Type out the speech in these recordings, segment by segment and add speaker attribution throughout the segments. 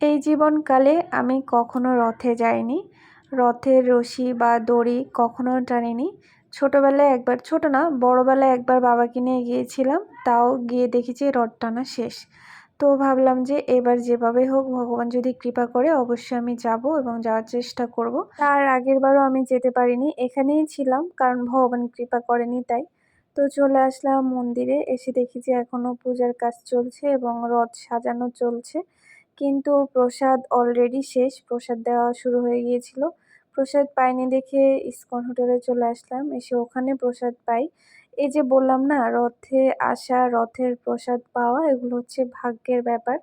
Speaker 1: এই জীবনকালে আমি কখনো রথে যাইনি। রথের রশি বা দড়ি কখনো টানিনি। ছোটবেলায় একবার, ছোট না বড়বেলায় একবার বাবাকে নিয়ে গিয়েছিলাম। তাও গিয়ে দেখেছি রথ টানা শেষ। তো ভাবলাম যে এবার যেভাবে হোক ভগবান যদি কৃপা করে অবশ্যই আমি যাব এবং যাওয়ার চেষ্টা করব। তার আগেরবারও আমি যেতে পারিনি, এখানেই ছিলাম কারণ ভগবান কৃপা করেনি তাই। তো চলে আসলাম মন্দিরে, এসে দেখি যে এখনো পূজার কাজ চলছে এবং রথ সাজানো চলছে। কিন্তু প্রসাদ অলরেডি শেষ, প্রসাদ দেওয়া শুরু হয়ে গিয়েছিল। প্রসাদ পাইনি দেখে ইসকন হোটেলে চলে আসলাম, এসে ওখানে প্রসাদ পাই। এই যে বললাম না, রথে আসা, রথের প্রসাদ পাওয়া এগুলো হচ্ছে ভাগ্যের ব্যাপার।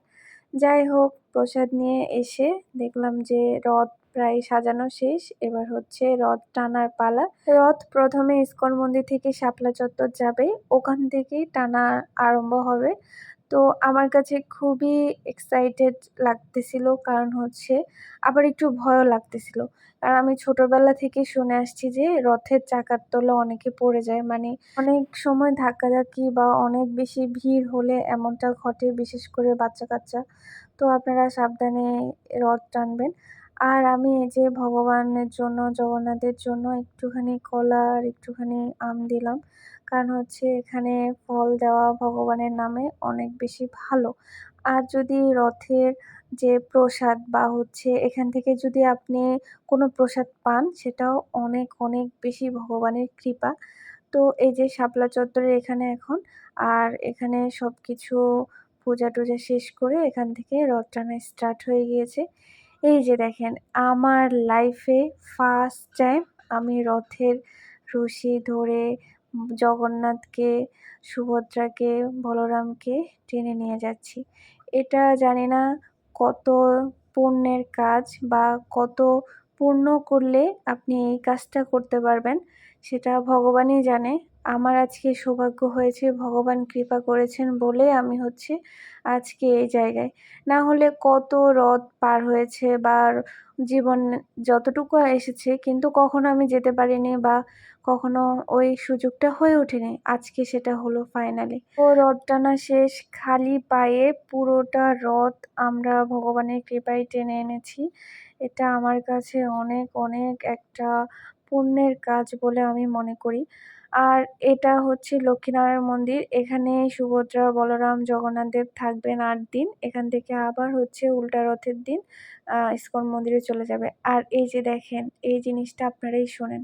Speaker 1: যাই হোক, প্রসাদ নিয়ে এসে দেখলাম যে রথ প্রায় সাজানো শেষ, এবার হচ্ছে রথ টানার পালা। রথ প্রথমে ইসকন মন্দির থেকে শাপলা চত্বর যাবে, ওখান থেকেই টানা আরম্ভ হবে। তো আমার কাছে খুবই এক্সাইটেড লাগতেছিল, কারণ হচ্ছে আবার একটু ভয়ও লাগতেছিল। কারণ আমি ছোটবেলা থেকে শুনে আসছি যে রথের চাকার তলে অনেকে পড়ে যায়, মানে অনেক সময় ধাক্কাধাক্কি বা অনেক বেশি ভিড় হলে এমনটা ঘটে, বিশেষ করে বাচ্চা কাচ্চা। তো আপনারা সাবধানে রথ টানবেন। আর আমি এই যে ভগবানের জন্য, জগন্নাথের জন্য একটুখানি কলা আর একটুখানি আম দিলাম, কারণ হচ্ছে এখানে ফল দেওয়া ভগবানের নামে অনেক বেশি ভালো। আর যদি রথের যে প্রসাদ বা হচ্ছে এখান থেকে যদি আপনি কোনো প্রসাদ পান, সেটাও অনেক অনেক বেশি ভগবানের কৃপা। তো এই যে শাপলা চত্বরের এখানে এখন, আর এখানে সব কিছু পূজা টুজা শেষ করে এখান থেকে রথ টানা স্টার্ট হয়ে গিয়েছে। এই যে দেখেন, আমার লাইফে ফার্স্ট টাইম আমি রথের রশি ধরে জগন্নাথকে, সুভদ্রাকে, বলরামকে টেনে নিয়ে যাচ্ছি। এটা জানি না কত পুণ্যের কাজ বা কত পুণ্য করলে আপনি এই কাজটা করতে পারবেন, সেটা ভগবানই জানে। আমার আজকে সৌভাগ্য হয়েছে, ভগবান কৃপা করেছেন বলে আমি হচ্ছে আজকে এই জায়গায়। না হলে কত রথ পার হয়েছে বা জীবন যতটুকু এসেছে, কিন্তু কখনো আমি যেতে পারিনি বা কখনো ওই সুযোগটা হয়ে ওঠেনি। আজকে সেটা হলো ফাইনালি। ও রথ টানা শেষ, খালি পায়ে পুরোটা রথ আমরা ভগবানের কৃপায় টেনে এনেছি। এটা আমার কাছে অনেক অনেক একটা পুণ্যের কাজ বলে আমি মনে করি। আর এটা হচ্ছে লক্ষ্মীনারায়ণ মন্দির, এখানে সুভদ্রা, বলরাম, জগন্নাথদেব থাকবেন ৮ দিন। এখান থেকে আবার হচ্ছে উল্টা রথের দিন ইসকন মন্দিরে চলে যাবে। আর এই যে দেখেন, এই জিনিসটা আপনারাই শোনেন।